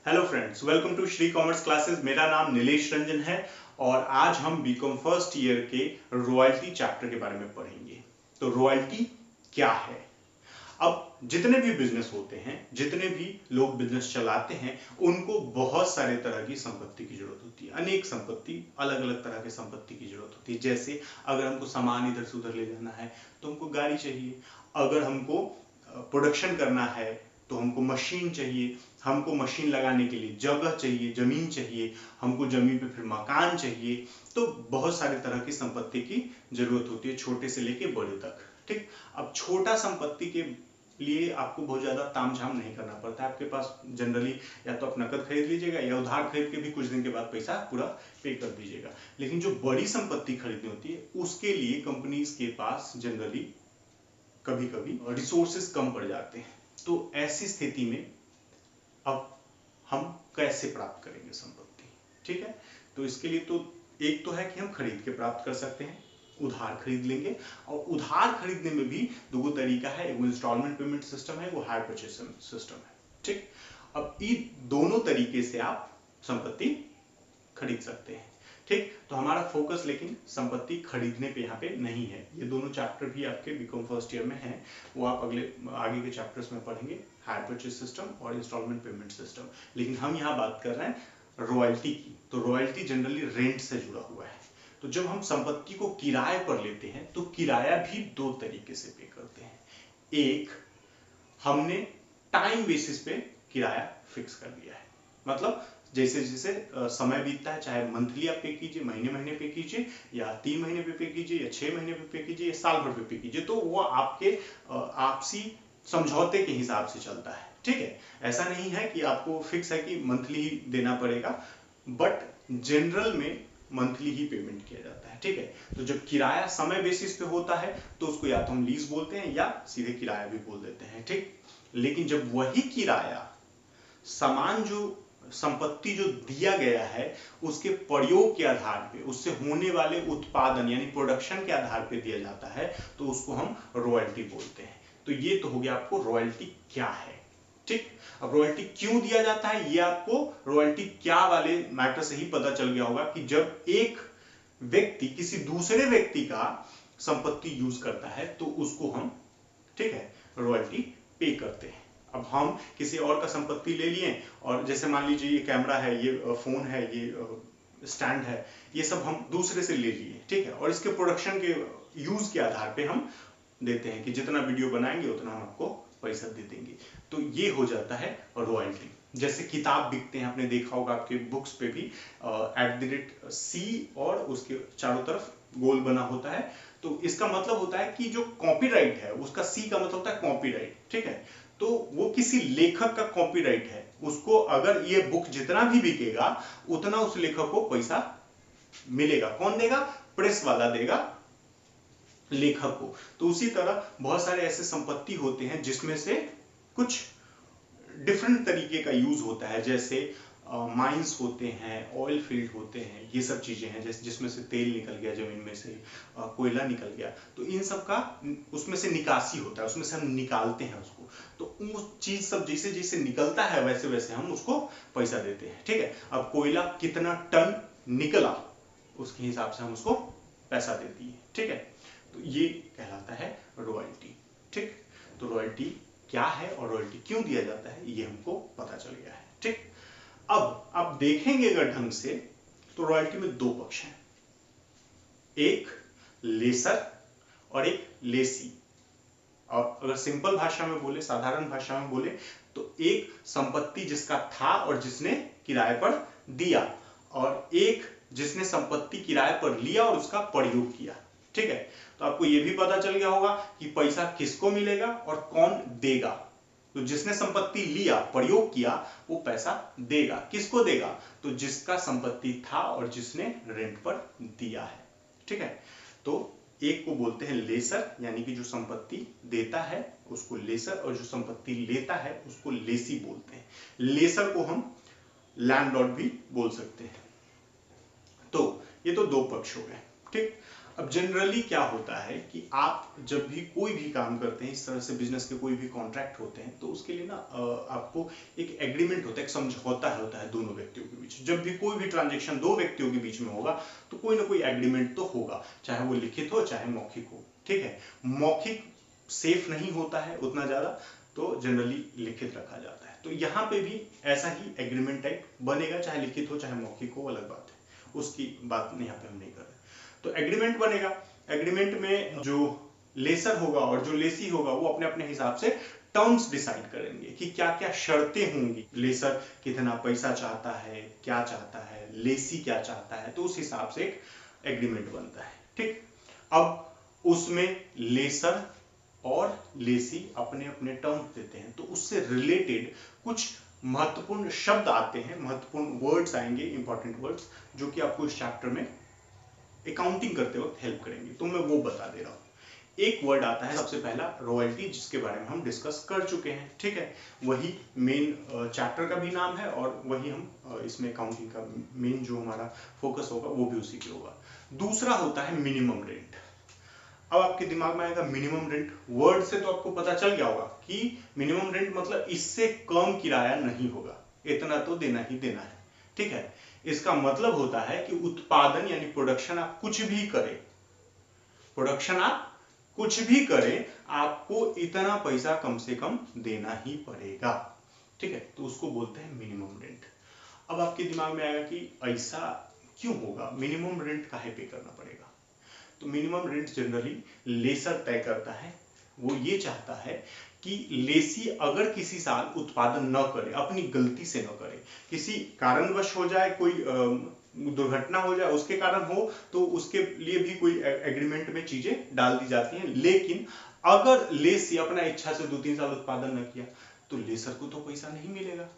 Hello friends, welcome to Shri commerce classes. मेरा नाम नीलेश रंजन है और आज हम बीकॉम फर्स्ट ईयर के रॉयल्टी चैप्टर के बारे में पढ़ेंगे। तो रॉयल्टी क्या है? अब जितने भी बिजनेस होते हैं, जितने भी लोग बिजनेस चलाते हैं, उनको बहुत सारे तरह की संपत्ति की जरूरत होती है। अनेक संपत्ति, अलग अलग तरह की संपत्ति की जरूरत होती है। जैसे अगर हमको सामान इधर से उधर ले जाना है तो हमको गाड़ी चाहिए। अगर हमको प्रोडक्शन करना है तो हमको मशीन चाहिए। हमको मशीन लगाने के लिए जगह चाहिए, जमीन चाहिए। हमको जमीन पे फिर मकान चाहिए। तो बहुत सारे तरह की संपत्ति की जरूरत होती है, छोटे से लेके बड़े तक। ठीक। अब छोटा संपत्ति के लिए आपको बहुत ज्यादा तामझाम नहीं करना पड़ता है। आपके पास जनरली या तो आप नकद खरीद लीजिएगा या उधार खरीद के भी कुछ दिन के बाद पैसा पूरा पे कर दीजिएगा। लेकिन जो बड़ी संपत्ति खरीदनी होती है उसके लिए कंपनीज के पास जनरली कभी कभी रिसोर्सेस कम पड़ जाते हैं। तो ऐसी स्थिति में अब हम कैसे प्राप्त करेंगे संपत्ति? ठीक है, तो इसके लिए तो एक तो है कि हम खरीद के प्राप्त कर सकते हैं, उधार खरीद लेंगे। और उधार खरीदने में भी दो तरीका है, एक इंस्टॉलमेंट पेमेंट सिस्टम है, वो हायर परचेज सिस्टम है। ठीक। अब इन दोनों तरीके से आप संपत्ति खरीद सकते हैं। ठीक। तो हमारा फोकस लेकिन संपत्ति खरीदने पे यहाँ पे नहीं है। ये दोनों चैप्टर भी आपके बीकॉम फर्स्ट ईयर में हैं, वो आप आगे के चैप्टर्स में पढ़ेंगे, हायर परचेज सिस्टम और इंस्टॉलमेंट पेमेंट सिस्टम। लेकिन हम यहाँ बात कर रहे हैं रॉयल्टी की। तो रॉयल्टी जनरली रेंट से जुड़ा हुआ है। तो जब हम संपत्ति को किराए पर लेते हैं तो किराया भी दो तरीके से पे करते हैं। एक, हमने टाइम बेसिस पे किराया फिक्स कर दिया है। मतलब जैसे जैसे समय बीतता है, चाहे मंथली आप पे कीजिए, महीने महीने पे कीजिए, या 3 महीने पे कीजिए, या 6 महीने पे कीजिए, या साल भर पे कीजिए, तो वो आपके आपसी समझौते के हिसाब से चलता है। ठीक है, ऐसा नहीं है कि आपको फिक्स है कि मंथली ही देना पड़ेगा, बट जनरल में मंथली ही पेमेंट किया जाता है। ठीक है, तो जब किराया समय बेसिस पे होता है तो उसको या तो हम लीज बोलते हैं या सीधे किराया भी बोल देते हैं। ठीक। लेकिन जब वही किराया सामान जो संपत्ति जो दिया गया है उसके प्रयोग के आधार पे, उससे होने वाले उत्पादन यानी प्रोडक्शन के आधार पे दिया जाता है, तो उसको हम रॉयल्टी बोलते हैं। तो ये तो हो गया आपको रॉयल्टी क्या है। ठीक। अब रॉयल्टी क्यों दिया जाता है ये आपको रॉयल्टी क्या वाले मैटर से ही पता चल गया होगा कि जब एक व्यक्ति किसी दूसरे व्यक्ति का संपत्ति यूज करता है तो उसको हम, ठीक है, रॉयल्टी पे करते हैं। अब हम किसी और का संपत्ति ले लिए और जैसे मान लीजिए ये कैमरा है, ये फोन है, ये स्टैंड है, ये सब हम दूसरे से ले लिए। ठीक है, और इसके प्रोडक्शन के यूज के आधार पे हम देते हैं कि जितना वीडियो बनाएंगे उतना हम आपको पैसा दे देंगे। तो ये हो जाता है रॉयल्टी। जैसे किताब बिकते हैं, आपने देखा होगा आपके बुक्स पे भी @C और उसके चारों तरफ गोल बना होता है। तो इसका मतलब होता है कि जो कॉपीराइट है उसका सी का मतलब होता है कॉपीराइट। ठीक है, तो वो किसी लेखक का कॉपीराइट है। उसको अगर ये बुक जितना भी बिकेगा उतना उस लेखक को पैसा मिलेगा। कौन देगा? प्रेस वाला देगा लेखक को। तो उसी तरह बहुत सारे ऐसे संपत्ति होते हैं जिसमें से कुछ डिफरेंट तरीके का यूज होता है। जैसे माइंस होते हैं, ऑयल फील्ड होते हैं, ये सब चीजें हैं जैसे जिसमें से तेल निकल गया, जमीन में से कोयला निकल गया, तो इन सब का उसमें से निकासी होता है, उसमें से हम निकालते हैं उसको। तो वो चीज सब जैसे जैसे निकलता है वैसे वैसे हम उसको पैसा देते हैं। ठीक है, अब कोयला कितना टन निकला उसके हिसाब से हम उसको पैसा देती है। ठीक है, तो ये कहलाता है रॉयल्टी। ठीक, तो रॉयल्टी क्या है और रॉयल्टी क्यों दिया जाता है ये हमको पता चल गया है। ठीक। अब आप देखेंगे अगर ढंग से तो रॉयल्टी में दो पक्ष हैं, एक लेसर और एक लेसी। और अगर सिंपल भाषा में बोले, साधारण भाषा में बोले, तो एक संपत्ति जिसका था और जिसने किराए पर दिया, और एक जिसने संपत्ति किराए पर लिया और उसका प्रयोग किया। ठीक है, तो आपको यह भी पता चल गया होगा कि पैसा किसको मिलेगा और कौन देगा। तो जिसने संपत्ति लिया, प्रयोग किया, वो पैसा देगा। किसको देगा? तो जिसका संपत्ति था और जिसने रेंट पर दिया है। ठीक है, तो एक को बोलते हैं लेसर, यानी कि जो संपत्ति देता है उसको लेसर, और जो संपत्ति लेता है उसको लेसी बोलते हैं। लेसर को हम लैंडलॉर्ड भी बोल सकते हैं। तो ये तो दो पक्ष हो गए। ठीक। अब जनरली क्या होता है कि आप जब भी कोई भी काम करते हैं, इस तरह से बिजनेस के कोई भी कॉन्ट्रैक्ट होते हैं, तो उसके लिए ना आपको एक एग्रीमेंट होता है, एक समझौता होता है दोनों व्यक्तियों के बीच। जब भी कोई भी ट्रांजेक्शन दो व्यक्तियों के बीच में होगा तो कोई ना कोई एग्रीमेंट तो होगा, चाहे वो लिखित हो चाहे मौखिक हो। ठीक है, मौखिक सेफ नहीं होता है उतना ज्यादा, तो जनरली लिखित रखा जाता है। तो यहाँ पे भी ऐसा ही एग्रीमेंट टाइप बनेगा, चाहे लिखित हो चाहे मौखिक हो, अलग बात है, उसकी बात यहाँ पे हम नहीं कर रहे। तो एग्रीमेंट बनेगा, एग्रीमेंट में जो लेसर होगा और जो लेसी होगा वो अपने अपने हिसाब से टर्म्स डिसाइड करेंगे कि क्या क्या शर्तें होंगी। लेसर कितना पैसा चाहता है, क्या चाहता है, लेसी क्या चाहता है, तो उस हिसाब से एक एग्रीमेंट बनता है। ठीक, अब उसमें लेसर और लेसी अपने अपने टर्म्स देते हैं, तो उससे रिलेटेड कुछ महत्वपूर्ण शब्द आते हैं, महत्वपूर्ण वर्ड्स आएंगे, इंपॉर्टेंट वर्ड्स, जो कि आपको इस चैप्टर में अकाउंटिंग करते वक्त हेल्प करेंगे, तो मैं वो बता दे रहा हूं। एक वर्ड आता है सबसे पहला, रॉयल्टी, जिसके बारे में हम डिस्कस कर चुके हैं। ठीक है, वही मेन चैप्टर का भी नाम है और वही हम इसमें अकाउंटिंग का मेन जो हमारा फोकस होगा वो भी उसी पे होगा। दूसरा होता है मिनिमम रेंट। अब आपके दिमाग में आएगा मिनिमम रेंट, वर्ड से तो आपको पता चल गया होगा कि मिनिमम रेंट मतलब इससे कम किराया नहीं होगा, इतना तो देना ही देना है। ठीक है, इसका मतलब होता है कि उत्पादन यानी प्रोडक्शन आप कुछ भी करें, प्रोडक्शन आप कुछ भी करें, आपको इतना पैसा कम से कम देना ही पड़ेगा। ठीक है, तो उसको बोलते हैं मिनिमम रेंट। अब आपके दिमाग में आएगा कि ऐसा क्यों होगा, मिनिमम रेंट काहे पे करना पड़ेगा? तो मिनिमम रेंट जनरली लेसर तय करता है। वो ये चाहता है कि लेसी अगर किसी साल उत्पादन न करे, अपनी गलती से न करे, किसी कारणवश हो जाए, कोई दुर्घटना हो जाए, उसके कारण हो, तो उसके लिए भी कोई एग्रीमेंट में चीजें डाल दी जाती हैं। लेकिन अगर लेसी अपना इच्छा से 2-3 साल उत्पादन न किया तो लेसर को तो पैसा नहीं मिलेगा,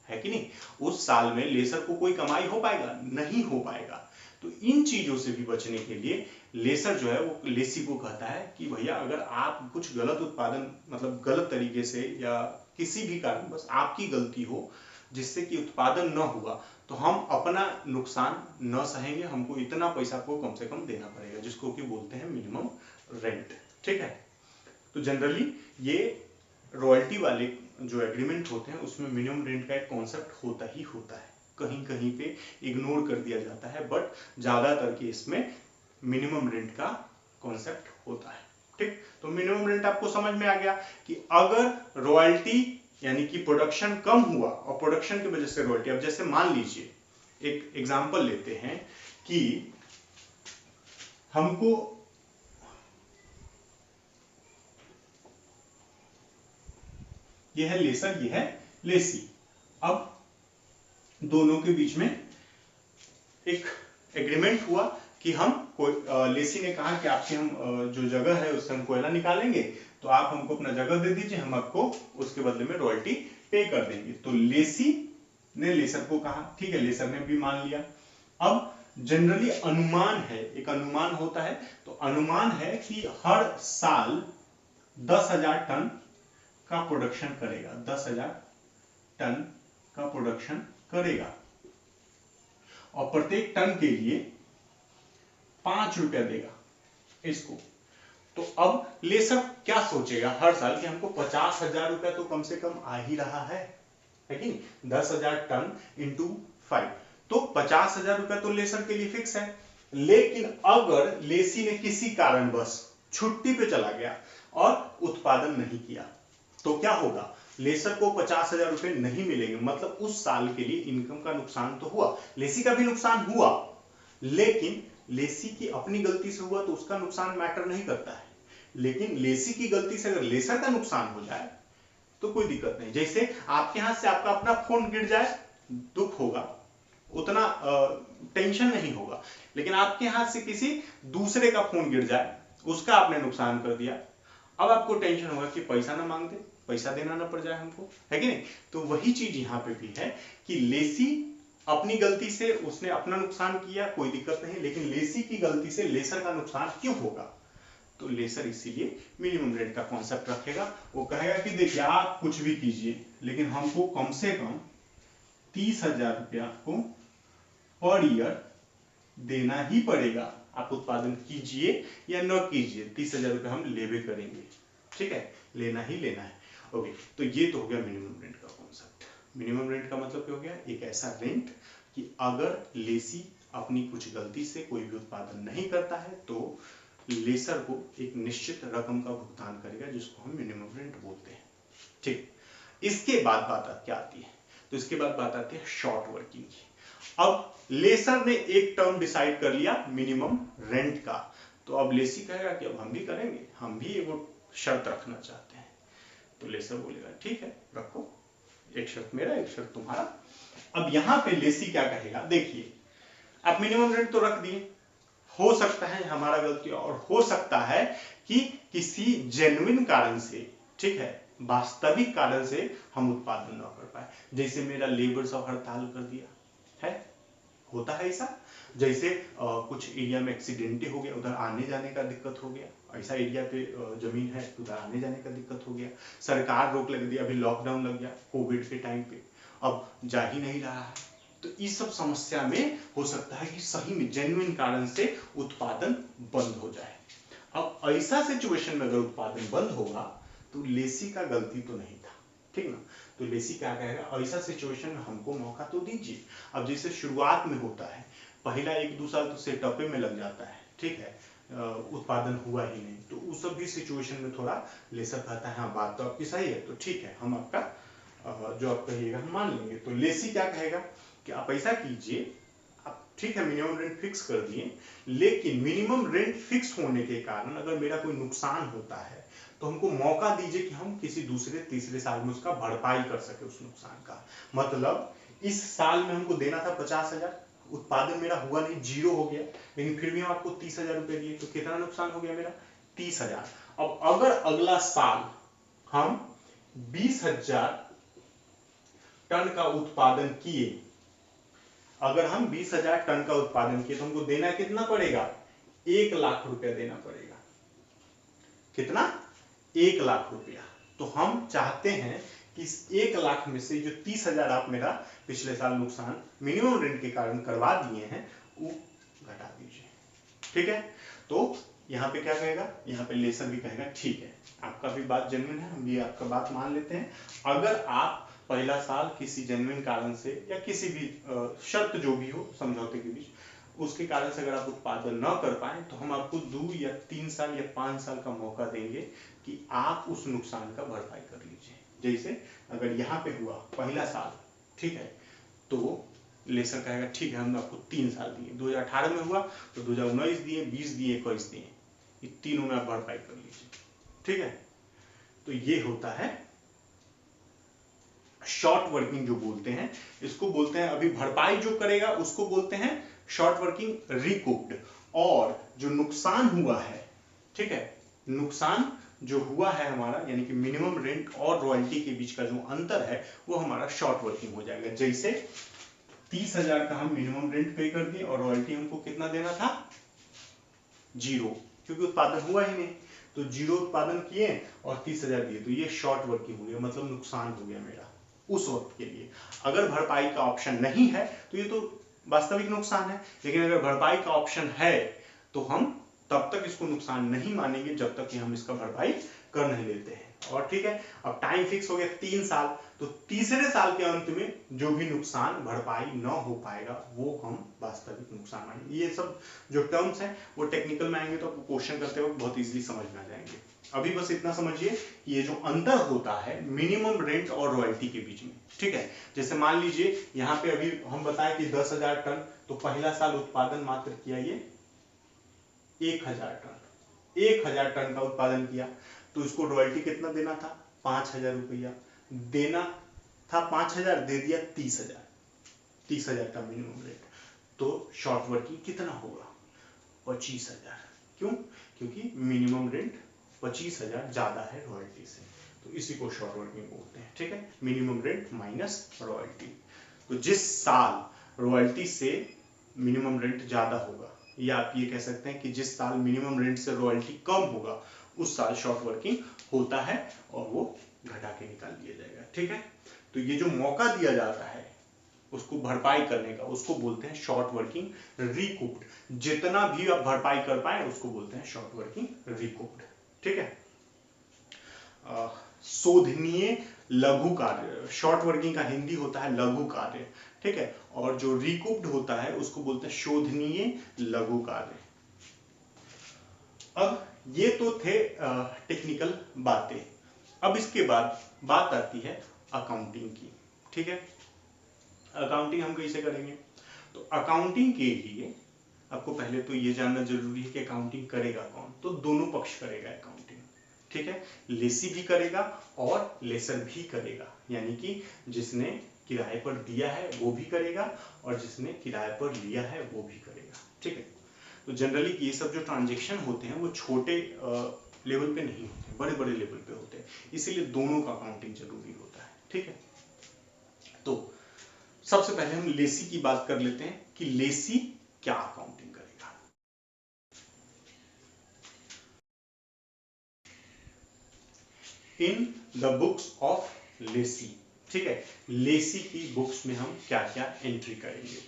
है कि नहीं? उस साल में लेसर को कोई कमाई हो पाएगा? नहीं हो पाएगा। तो इन चीजों से भी बचने के लिए लेसर जो है वो लेसी को कहता है कि भैया अगर आप कुछ गलत उत्पादन, मतलब गलत तरीके से या किसी भी कारण बस आपकी गलती हो जिससे कि उत्पादन न हुआ, तो हम अपना नुकसान न सहेंगे, हमको इतना पैसा को कम से कम देना पड़ेगा, जिसको कि बोलते हैं मिनिमम रेंट। ठीक है, तो जनरली ये रॉयल्टी वाले जो एग्रीमेंट होते हैं उसमें मिनिमम रेंट का एक कॉन्सेप्ट होता ही होता है, कहीं कहीं पे इग्नोर कर दिया जाता है, बट ज्यादातर केस में मिनिमम रेंट का कॉन्सेप्ट होता है। ठीक, तो मिनिमम रेंट आपको समझ में आ गया कि अगर रॉयल्टी यानी कि प्रोडक्शन कम हुआ और प्रोडक्शन की वजह से रॉयल्टी, अब जैसे मान लीजिए एक एग्जांपल लेते हैं कि हमको यह है लेसर, यह है लेसी, अब दोनों के बीच में एक एग्रीमेंट हुआ कि हम लेसी ने कहा कि आपसे हम जो जगह है उससे हम कोयला निकालेंगे, तो आप हमको अपना जगह दे दीजिए, हम आपको उसके बदले में रॉयल्टी पे कर देंगे। तो लेसी ने लेसर को कहा, ठीक है, लेसर ने भी मान लिया। अब जनरली अनुमान है, एक अनुमान होता है, तो अनुमान है कि हर साल 10,000 टन का प्रोडक्शन करेगा, 10,000 टन का प्रोडक्शन करेगा और प्रत्येक टन के लिए 5 रुपया देगा इसको। तो अब लेसर क्या सोचेगा हर साल कि हमको 50,000 रुपया तो कम से कम आ ही रहा है कि नहीं? 10,000 टन इंटू 5, तो 50,000 रुपया तो लेसर के लिए फिक्स है। लेकिन अगर लेसी ने किसी कारणवश छुट्टी पे चला गया और उत्पादन नहीं किया, तो क्या होगा? लेसर को 50,000 रुपए नहीं मिलेंगे, मतलब उस साल के लिए इनकम का नुकसान तो हुआ, लेसी का भी नुकसान हुआ, लेकिन लेसी की अपनी गलती से हुआ तो उसका नुकसान मैटर नहीं करता है। लेकिन लेसी की गलती से अगर लेसर का नुकसान हो जाए तो कोई दिक्कत नहीं। जैसे आपके हाथ से आपका अपना फोन गिर जाए, दुख होगा, उतना टेंशन नहीं होगा, लेकिन आपके हाथ से किसी दूसरे का फोन गिर जाए, उसका आपने नुकसान कर दिया, अब आपको टेंशन होगा कि पैसा ना मांग दे, पैसा देना ना पड़ जाए हमको, है कि नहीं? तो वही चीज यहां पे भी है कि लेसी अपनी गलती से उसने अपना नुकसान किया, कोई दिक्कत नहीं, लेकिन लेसी की गलती से लेसर का नुकसान क्यों होगा? तो लेसर इसीलिए मिनिमम रेंट का कॉन्सेप्ट रखेगा। वो कहेगा कि देखिए आप कुछ भी कीजिए, लेकिन हमको कम से कम 30,000 रुपया को पर ईयर देना ही पड़ेगा, आप उत्पादन कीजिए या न कीजिए 30,000 रुपये हम लेवे करेंगे, ठीक है, लेना ही लेना है। ओके, तो ये तो हो गया मिनिमम रेंट का कॉन्सेप्ट। मिनिमम रेंट का मतलब क्या हो गया, एक ऐसा रेंट कि अगर लेसी अपनी कुछ गलती से कोई भी उत्पादन नहीं करता है तो लेसर को एक निश्चित रकम का भुगतान करेगा, जिसको हम मिनिमम रेंट बोलते हैं, ठीक। इसके बाद बात क्या आती है, तो इसके बाद बात आती है शॉर्ट वर्किंग की। अब लेसर ने एक टर्म डिसाइड कर लिया मिनिमम रेंट का, तो अब लेसी कहेगा कि अब हम भी करेंगे, हम भी वो शर्त रखना चाहते हैं। तो लेसर बोलेगा ठीक है रखो, एक शर्त मेरा एक शर्त तुम्हारा। अब यहां पे लेसी क्या कहेगा, देखिए आप मिनिमम रेंट तो रख दिए, हो सकता है हमारा गलती और हो सकता है कि किसी जेन्युइन कारण से, ठीक है, वास्तविक कारण से हम उत्पादन न कर पाए, जैसे मेरा लेबर सब हड़ताल कर दिया है, होता है ऐसा, जैसे कुछ एरिया में एक्सीडेंट हो गया, उधर आने जाने का दिक्कत हो गया, ऐसा एरिया पे जमीन है उधर आने जाने का दिक्कत हो गया, सरकार रोक लग दी, अभी लॉकडाउन लग गया कोविड के टाइम पे, अब जा ही नहीं रहा है, तो इस सब समस्या में हो सकता है कि सही में जेन्युइन कारण से उत्पादन बंद हो जाए। अब ऐसा सिचुएशन में अगर उत्पादन बंद होगा तो लेसी का गलती तो नहीं था, ठीक ना, तो लेसी क्या कहेगा, ऐसा सिचुएशन में हमको मौका तो दीजिए। अब जैसे शुरुआत में होता है, पहला 1-2 साल तो सेटअप में लग जाता है, ठीक है, उत्पादन हुआ ही नहीं, तो उस सब भी सिचुएशन में थोड़ा लेसर कहता है हाँ बात तो आपकी सही है, तो ठीक है हम आपका जो आप कहिएगा हम मान लेंगे। तो लेसी क्या कहेगा कि आप ऐसा कीजिए, आप ठीक है मिनिमम रेंट फिक्स कर दिए, लेकिन मिनिमम रेंट फिक्स होने के कारण अगर मेरा कोई नुकसान होता है तो हमको मौका दीजिए कि हम किसी दूसरे तीसरे साल में उसका भरपाई कर सके उस नुकसान का। मतलब इस साल में हमको देना था 50,000, उत्पादन मेरा हुआ नहीं, 0 हो गया, लेकिन फिर भी हम आपको 30,000 रुपए दिए, तो कितना नुकसान हो गया मेरा, 30,000। अब अगर अगला साल हम 20,000 टन का उत्पादन किए, अगर हम 20,000 टन का उत्पादन किए तो हमको देना कितना पड़ेगा, 1 लाख रुपया देना पड़ेगा। कितना, 1 लाख रुपया। तो हम चाहते हैं कि इस 1 लाख में से जो 30,000 आप मेरा पिछले साल नुकसान मिनिमम रेंट के कारण करवा दिए हैं वो घटा दीजिए, ठीक है। तो यहाँ पे क्या कहेगा, यहाँ पे लेसर भी कहेगा ठीक है आपका भी बात जेन्युइन है, हम भी आपका बात मान लेते हैं, अगर आप पहला साल किसी जेन्युइन कारण से या किसी भी शर्त जो भी हो समझौते के बीच, उसके कारण से अगर आप उत्पादन न कर पाए तो हम आपको 2 या 3 साल या 5 साल का मौका देंगे कि आप उस नुकसान का भरपाई कर लीजिए। जैसे अगर यहाँ पे हुआ पहला साल, ठीक है, तो लेसर कहेगा ठीक है हम आपको 3 साल दिए, 2018 में हुआ तो 2019 दिए, 20 दिए, 21 दिए, ये तीनों में आप भरपाई कर लीजिए, ठीक है। तो ये होता है शॉर्ट वर्किंग जो बोलते हैं, इसको बोलते हैं, अभी भरपाई जो करेगा उसको बोलते हैं शॉर्ट वर्किंग रिकूप्ड, और जो नुकसान हुआ है, ठीक है, नुकसान जो हुआ है हमारा, यानी कि मिनिमम रेंट और रॉयल्टी के बीच का जो अंतर है वो हमारा शॉर्ट वर्किंग हो जाएगा। जैसे 30,000 का हम मिनिमम रेंट पे कर दिए और रॉयल्टी हमको कितना देना था, 0, क्योंकि उत्पादन हुआ ही नहीं, तो 0 उत्पादन किए और 30,000 दिए, तो ये शॉर्ट वर्किंग हो गया, मतलब नुकसान हो गया मेरा उस वक्त के लिए। अगर भरपाई का ऑप्शन नहीं है तो ये तो वास्तविक नुकसान है, लेकिन अगर भरपाई का ऑप्शन है तो हम तब तक इसको नुकसान नहीं मानेंगे जब तक कि हम इसका भरपाई कर नहीं लेते हैं। और ठीक है, अब टाइम फिक्स हो गया 3 साल, तो तीसरे साल के अंत में जो भी नुकसान भरपाई न हो पाएगा वो हम वास्तविक नुकसान मानेंगे। ये सब जो टर्म्स हैं वो टेक्निकल में आएंगे तो आपको क्वेश्चन करते वक्त बहुत इजीली समझ में आ जाएंगे। अभी बस इतना समझिए कि ये जो अंतर होता है मिनिमम रेंट और रॉयल्टी के बीच में, ठीक है, जैसे मान लीजिए यहाँ पे अभी हम बताएं कि 10,000 टन, तो पहला साल उत्पादन मात्र किया ये 1,000 टन, 1,000 टन का उत्पादन किया, तो इसको रॉयल्टी कितना देना था, 5,000 रुपया देना था, 5,000 दे दिया 30,000, 30,000 का मिनिमम रेट, तो शॉर्ट वर्किंग कितना होगा, 25,000। क्यों, क्योंकि मिनिमम रेंट 25,000 ज्यादा है रॉयल्टी से, तो इसी को शॉर्ट वर्किंग बोलते हैं, ठीक है, मिनिमम रेंट माइनस रॉयल्टी। तो जिस साल रॉयल्टी से मिनिमम रेंट ज्यादा होगा, या आप ये कह सकते हैं कि जिस साल मिनिमम रेंट से रॉयल्टी कम होगा उस साल शॉर्ट वर्किंग होता है और वो घटा के निकाल दिया जाएगा, ठीक है। तो ये जो मौका दिया जाता है उसको भरपाई करने का, उसको बोलते हैं शॉर्ट वर्किंग रिकूप्ड। जितना भी आप भरपाई कर पाए उसको बोलते हैं शॉर्ट वर्किंग रिकूप्ड। ठीक है। शोधनीय लघु कार्य, शॉर्ट वर्किंग का हिंदी होता है लघु कार्य। ठीक है। और जो रिकूप्ड होता है उसको बोलते हैं शोधनीय लघु कार्य। अब ये तो थे टेक्निकल बातें। अब इसके बाद बात आती है अकाउंटिंग की। ठीक है। अकाउंटिंग हम कैसे करेंगे? तो अकाउंटिंग के लिए आपको पहले तो ये जानना जरूरी है कि अकाउंटिंग करेगा कौन। तो दोनों पक्ष करेगा अकाउंटिंग। ठीक है। लेसी भी करेगा और लेसर भी करेगा, यानी कि जिसने किराए पर दिया है वो भी करेगा और जिसने किराए पर लिया है वो भी करेगा। ठीक है। तो जनरली ये सब जो ट्रांजेक्शन होते हैं वो छोटे लेवल पे नहीं होते, बड़े बड़े लेवल पे होते हैं, इसीलिए दोनों का अकाउंटिंग जरूरी होता है। ठीक है। तो सबसे पहले हम लेसी की बात कर लेते हैं कि लेसी क्या अकाउंटिंग करेगा। In the books of Lesi. ठीक है। लेसी की बुक्स में हम क्या क्या एंट्री करेंगे?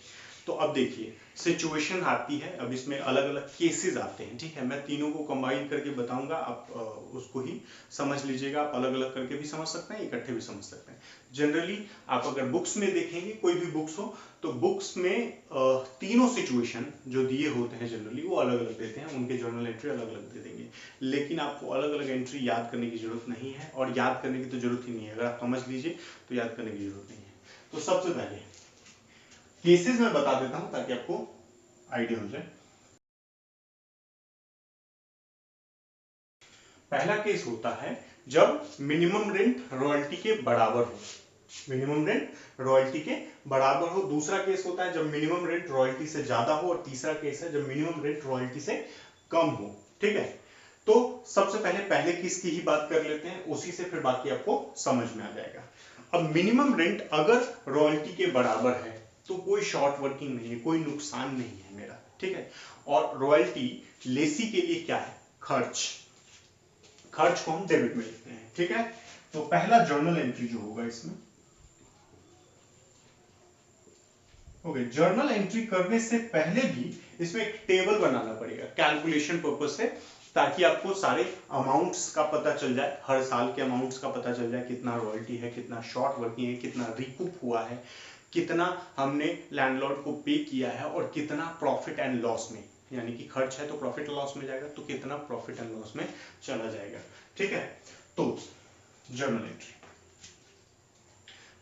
तो अब देखिए सिचुएशन आती है, अब इसमें अलग अलग केसेस आते हैं। ठीक है। मैं तीनों को कंबाइन करके बताऊंगा, आप उसको ही समझ लीजिएगा। आप अलग अलग करके भी समझ सकते हैं, इकट्ठे भी समझ सकते हैं। जनरली आप अगर बुक्स में देखेंगे, कोई भी बुक्स हो, तो बुक्स में तीनों सिचुएशन जो दिए होते हैं जनरली वो अलग अलग देते हैं, उनके जर्नल एंट्री अलग अलग दे देंगे। लेकिन आपको अलग अलग एंट्री याद करने की जरूरत नहीं है, और याद करने की तो जरूरत ही नहीं है। अगर आप समझ लीजिए तो याद करने की जरूरत नहीं है। तो सबसे पहले केसेस में बता देता हूं ताकि आपको आइडिया हो जाए। पहला केस होता है जब मिनिमम रेंट रॉयल्टी के बराबर हो, मिनिमम रेंट रॉयल्टी के बराबर हो। दूसरा केस होता है जब मिनिमम रेंट रॉयल्टी से ज्यादा हो, और तीसरा केस है जब मिनिमम रेंट रॉयल्टी से कम हो। ठीक है। तो सबसे पहले केस की ही बात कर लेते हैं, उसी से फिर बाकी आपको समझ में आ जाएगा। अब मिनिमम रेंट अगर रॉयल्टी के बराबर है तो कोई शॉर्ट वर्किंग नहीं है, कोई नुकसान नहीं है मेरा। ठीक है। और रॉयल्टी लेसी के लिए क्या है? खर्च। खर्च को हम डेबिट में लिखते हैं। ठीक है। तो पहला जर्नल एंट्री जो होगा इसमें, ओके, जर्नल एंट्री करने से पहले भी इसमें एक टेबल बनाना पड़ेगा कैलकुलेशन पर्पज से, ताकि आपको सारे अमाउंट्स का पता चल जाए, हर साल के अमाउंट्स का पता चल जाए, कितना रॉयल्टी है, कितना शॉर्ट वर्किंग है, कितना रिकूप हुआ है, कितना हमने लैंडलॉर्ड को पे किया है, और कितना प्रॉफिट एंड लॉस में, यानी कि खर्च है तो प्रॉफिट लॉस में जाएगा, तो कितना प्रॉफिट एंड लॉस में चला जाएगा। ठीक है। तो जर्नल एंट्री,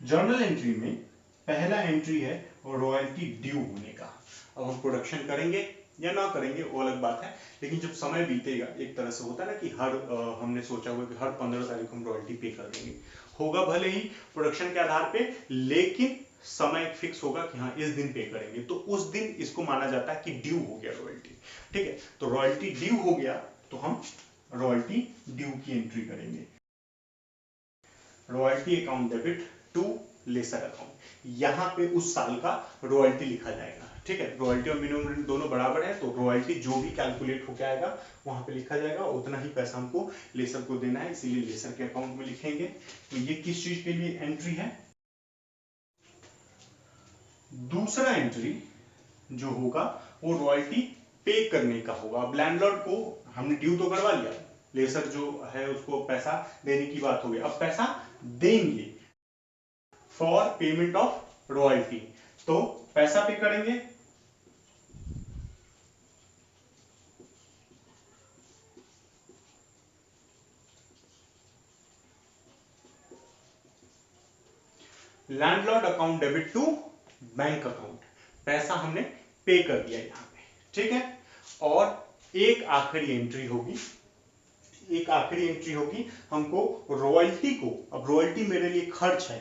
जर्नल एंट्री में पहला एंट्री है रॉयल्टी ड्यू होने का। अब हम प्रोडक्शन करेंगे या ना करेंगे वो अलग बात है, लेकिन जब समय बीतेगा, एक तरह से होता है ना कि हर हमने सोचा हुआ कि हर 15 तारीख को हम रॉयल्टी पे कर देंगे, होगा भले ही प्रोडक्शन के आधार पे, लेकिन समय फिक्स होगा कि हाँ इस दिन पे करेंगे, तो उस दिन इसको माना जाता है कि ड्यू हो गया रॉयल्टी। ठीक है। तो रॉयल्टी ड्यू हो गया तो हम रॉयल्टी ड्यू की एंट्री करेंगे। Royalty account debit to lessor account, यहां पे उस साल का रॉयल्टी लिखा जाएगा। ठीक है। रॉयल्टी और मिनिमम रेंट दोनों बराबर है, तो रॉयल्टी जो भी कैलकुलेट होकर आएगा वहां पे लिखा जाएगा, उतना ही पैसा हमको लेसर को देना है, इसीलिए लेसर के अकाउंट में लिखेंगे। तो ये किस चीज के लिए एंट्री है? दूसरा एंट्री जो होगा वो रॉयल्टी पे करने का होगा। अब लैंडलॉर्ड को हमने ड्यू तो करवा लिया, लेसर जो है उसको पैसा देने की बात हो गई, अब पैसा देंगे फॉर पेमेंट ऑफ रॉयल्टी, तो पैसा पे करेंगे। Landlord account debit to bank account, पैसा हमने पे कर दिया यहां पे। ठीक है। और एक आखिरी एंट्री होगी, एक आखिरी एंट्री होगी हमको रॉयल्टी को, अब रॉयल्टी मेरे लिए खर्च है,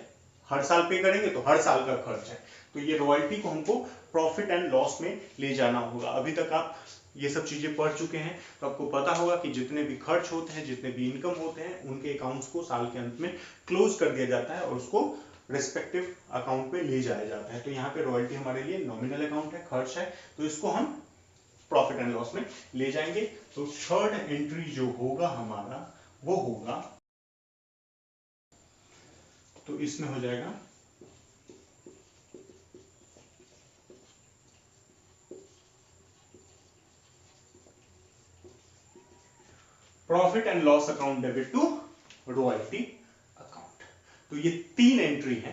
हर साल पे करेंगे तो हर साल का खर्च है, तो ये रॉयल्टी को हमको प्रॉफिट एंड लॉस में ले जाना होगा। अभी तक आप ये सब चीजें पढ़ चुके हैं तो आपको पता होगा कि जितने भी खर्च होते हैं, जितने भी इनकम होते हैं, उनके अकाउंट्स को साल के अंत में क्लोज कर दिया जाता है और उसको रेस्पेक्टिव अकाउंट में ले जाया जाता है। तो यहाँ पे रॉयल्टी हमारे लिए नॉमिनल अकाउंट है, खर्च है, तो इसको हम प्रॉफिट एंड लॉस में ले जाएंगे। तो थर्ड एंट्री जो होगा हमारा वो होगा, तो इसमें हो जाएगा profit and loss account debit to royalty account. तो ये 3 एंट्री है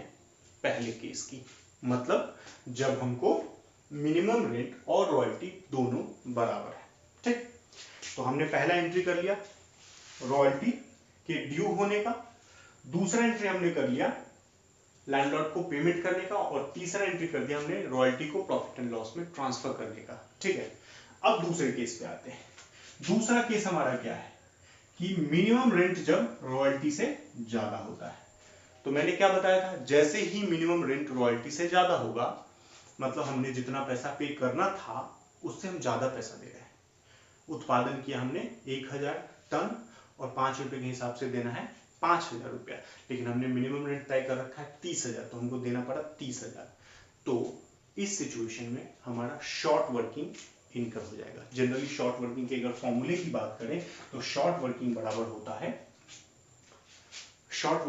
पहले केस की, मतलब जब हमको मिनिमम रेंट और रॉयल्टी दोनों बराबर है। ठीक, तो हमने पहला एंट्री कर लिया रॉयल्टी के ड्यू होने का, दूसरा एंट्री हमने कर लिया लैंडलॉर्ड को पेमेंट करने का, और तीसरा एंट्री कर दिया हमने रॉयल्टी को प्रॉफिट एंड लॉस में ट्रांसफर करने का। ठीक है, अब दूसरे केस पे आते हैं। दूसरा केस हमारा क्या है कि मिनिमम रेंट जब रॉयल्टी से ज्यादा होता है। तो मैंने क्या बताया था, जैसे ही मिनिमम रेंट रॉयल्टी से ज्यादा होगा, मतलब हमने जितना पैसा पे करना था उससे हम ज्यादा पैसा दे रहे हैं। उत्पादन किया हमने 1000 टन और 5 रुपए के हिसाब से देना है 5000 रुपया, लेकिन हमने मिनिमम रेंट तय कर रखा है 30,000, तो हमको देना पड़ा 30,000। तो इस सिचुएशन में हमारा शॉर्ट वर्किंग इनकम हो जाएगा। जनरली शॉर्ट वर्किंग के अगर फॉर्मूले की बात करें तो शॉर्ट वर्किंग बराबर होता है, शॉर्ट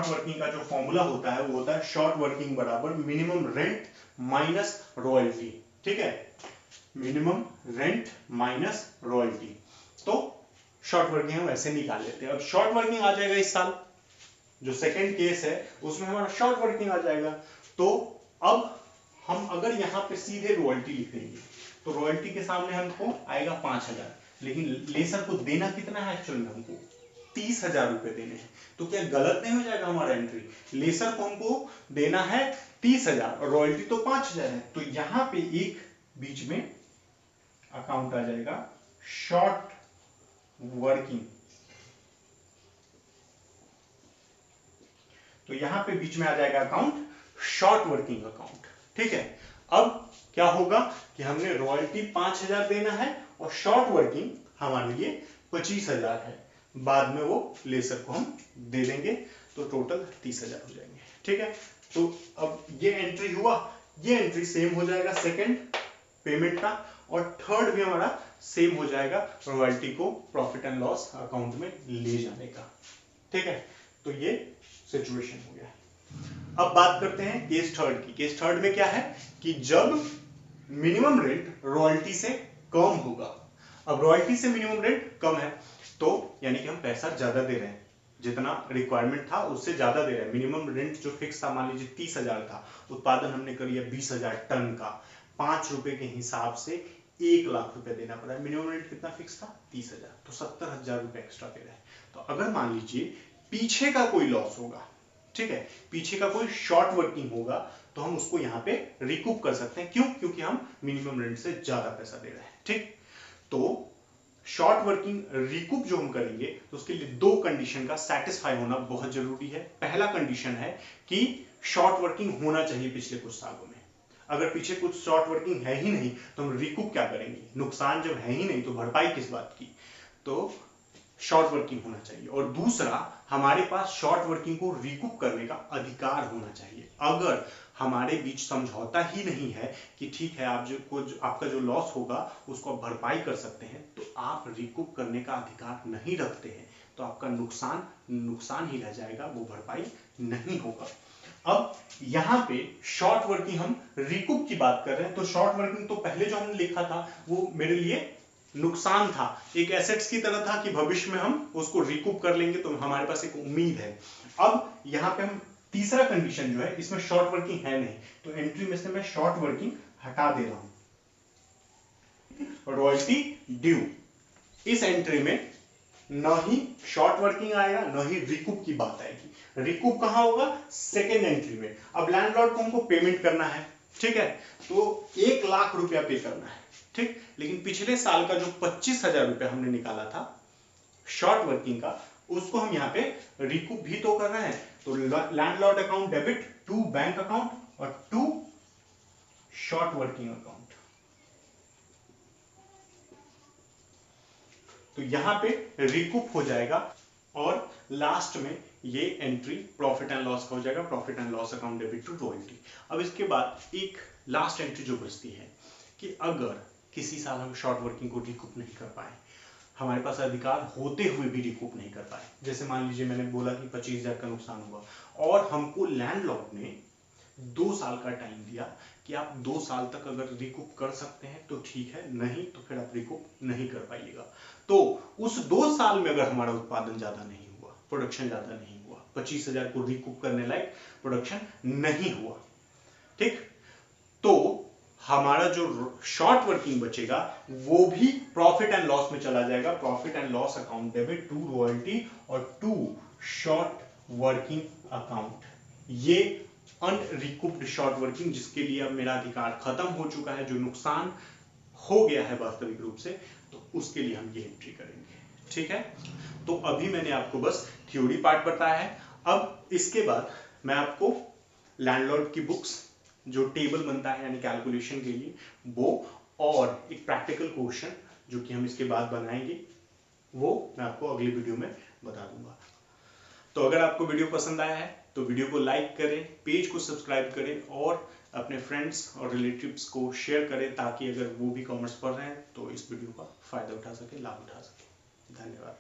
वर्किंग का जो फॉर्मूला होता है वो होता है शॉर्ट वर्किंग बराबर मिनिमम रेंट माइनस रॉयल्टी। ठीक है, मिनिमम रेंट माइनस रॉयल्टी। तो शॉर्ट वर्किंग हम ऐसे निकाल लेते हैं। अब शॉर्ट वर्किंग आ जाएगा इस साल, जो सेकंड केस है उसमें हमारा शॉर्ट वर्किंग आ जाएगा। तो अब हम अगर यहां पे सीधे रॉयल्टी लिख देंगे तो रॉयल्टी के सामने हमको आएगा 5000, लेकिन लेसर को देना कितना है, एक्चुअल में हमको 30,000 रुपए देने हैं। तो क्या गलत नहीं हो जाएगा हमारा एंट्री? लेसर को हमको देना है 30,000 और रॉयल्टी तो 5,000 है, तो यहां पे एक बीच में अकाउंट आ जाएगा शॉर्ट वर्किंग। तो यहां पे बीच में आ जाएगा अकाउंट शॉर्ट वर्किंग अकाउंट। ठीक है, अब क्या होगा कि हमने रॉयल्टी 5,000 देना है और शॉर्ट वर्किंग हमारे लिए 25,000 है, बाद में वो लेसर को हम दे देंगे, तो टोटल 30,000 हो जाएंगे। ठीक है, तो अब ये एंट्री हुआ, ये एंट्री सेम हो जाएगा सेकंड पेमेंट का, और थर्ड भी हमारा सेम हो जाएगा रॉयल्टी को प्रॉफिट एंड लॉस अकाउंट में ले जाने का। ठीक है, तो ये सिचुएशन हो गया। अब बात करते हैं केस थर्ड की। केस थर्ड में क्या है कि जब मिनिमम रेंट रॉयल्टी से कम होगा। अब रॉयल्टी से मिनिमम रेंट कम है तो यानी कि हम पैसा ज्यादा दे रहे हैं, जितना रिक्वायरमेंट था उससे ज्यादा दे रहे हैं। मिनिमम रेंट जो फिक्स था, मान लीजिए 30,000 था, उत्पादन हमने कर लिया 20,000 टन का, 5 रुपए के हिसाब से 1 लाख रुपए देना पड़ा है। मिनिमम रेंट कितना फिक्स था, 30,000, तो 70,000 रुपए एक्स्ट्रा दे रहे हैं। तो अगर मान लीजिए पीछे का कोई लॉस होगा, ठीक है, पीछे का कोई शॉर्ट वर्किंग होगा, तो हम उसको यहां पे रिकूप कर सकते हैं। क्यों? क्योंकि हम मिनिमम रेंट से ज्यादा पैसा दे रहे हैं। ठीक, तो शॉर्ट वर्किंग रिकूप जो हम करेंगे तो उसके लिए 2 कंडीशन का सेटिस्फाई होना बहुत जरूरी है। पहला कंडीशन है कि शॉर्ट वर्किंग होना चाहिए पिछले कुछ सालों में। अगर पीछे कुछ शॉर्ट वर्किंग है ही नहीं तो हम रिकूप क्या करेंगे? नुकसान जब है ही नहीं तो भरपाई किस बात की? तो शॉर्ट वर्किंग होना चाहिए। और दूसरा, हमारे पास शॉर्ट वर्किंग को रिकूप करने का अधिकार होना चाहिए। अगर हमारे बीच समझौता ही नहीं है कि ठीक है, आपका जो लॉस होगा उसको आप भरपाई कर सकते हैं, तो आप रिकूप करने का अधिकार नहीं रखते हैं, तो आपका नुकसान ही रह जाएगा, वो भरपाई नहीं होगा। अब यहां पे शॉर्ट वर्किंग हम रिकूप की बात कर रहे हैं, तो शॉर्ट वर्किंग तो पहले जो हमने लिखा था वो मेरे लिए नुकसान था, एक एसेट्स की तरह था कि भविष्य में हम उसको रिकूप कर लेंगे, तो हमारे पास एक उम्मीद है। अब यहां पे हम तीसरा कंडीशन जो है, इसमें शॉर्ट वर्किंग है नहीं, तो एंट्री में से मैं शॉर्ट वर्किंग हटा दे रहा हूं। रॉयल्टी ड्यू, इस एंट्री में न ही शॉर्ट वर्किंग आएगा न ही रिकूप की बात आएगी। रिकूप कहां होगा? सेकेंड एंट्री में। अब लैंडलॉर्ड को हमको पेमेंट करना है, ठीक है, तो 1 लाख रुपया पे करना है, ठीक, लेकिन पिछले साल का जो 25,000 रुपया हमने निकाला था शॉर्ट वर्किंग का, उसको हम यहां पे रिकूप भी तो कर रहे हैं। तो landlord account debit to bank account और टू शॉर्ट वर्किंग अकाउंट। तो यहां पे रिकूप हो जाएगा और लास्ट में ये एंट्री प्रॉफिट एंड लॉस का हो जाएगा, profit and loss account debit to royalty. अब इसके बाद एक लास्ट एंट्री जो बचती है कि अगर किसी साल हम शॉर्ट वर्किंग को रिकूप नहीं कर पाए, हमारे पास अधिकार होते हुए भी रिकूप नहीं कर पाए, जैसे मान लीजिए मैंने बोला कि 25,000 का नुकसान हुआ और हमको लैंडलॉर्ड ने 2 साल का टाइम दिया कि आप 2 साल तक अगर रिकूप कर सकते हैं तो ठीक है, नहीं तो फिर आप रिकूप नहीं कर पाइएगा। तो उस 2 साल में अगर हमारा उत्पादन ज्यादा नहीं हुआ, प्रोडक्शन ज्यादा नहीं हुआ, 25,000 को रिकूप करने लायक प्रोडक्शन नहीं हुआ, ठीक, तो हमारा जो शॉर्ट वर्किंग बचेगा वो भी प्रॉफिट एंड लॉस में चला जाएगा। Profit and loss account debit to royalty और टू शॉर्ट वर्किंग अकाउंट। ये अनरिकूप्ड शॉर्ट वर्किंग, जिसके लिए अब मेरा अधिकार खत्म हो चुका है, जो नुकसान हो गया है वास्तविक रूप से, तो उसके लिए हम ये एंट्री करेंगे, ठीक है। तो अभी मैंने आपको बस थ्योरी पार्ट बताया है। अब इसके बाद मैं आपको लैंडलॉर्ड की बुक्स, जो टेबल बनता है यानी कैलकुलेशन के लिए, वो और एक प्रैक्टिकल क्वेश्चन जो कि हम इसके बाद बनाएंगे, वो मैं आपको अगली वीडियो में बता दूंगा। तो अगर आपको वीडियो पसंद आया है तो वीडियो को लाइक करें, पेज को सब्सक्राइब करें और अपने फ्रेंड्स और रिलेटिव्स को शेयर करें, ताकि अगर वो भी कॉमर्स पढ़ रहे हैं तो इस वीडियो का फायदा उठा सके, लाभ उठा सके। धन्यवाद।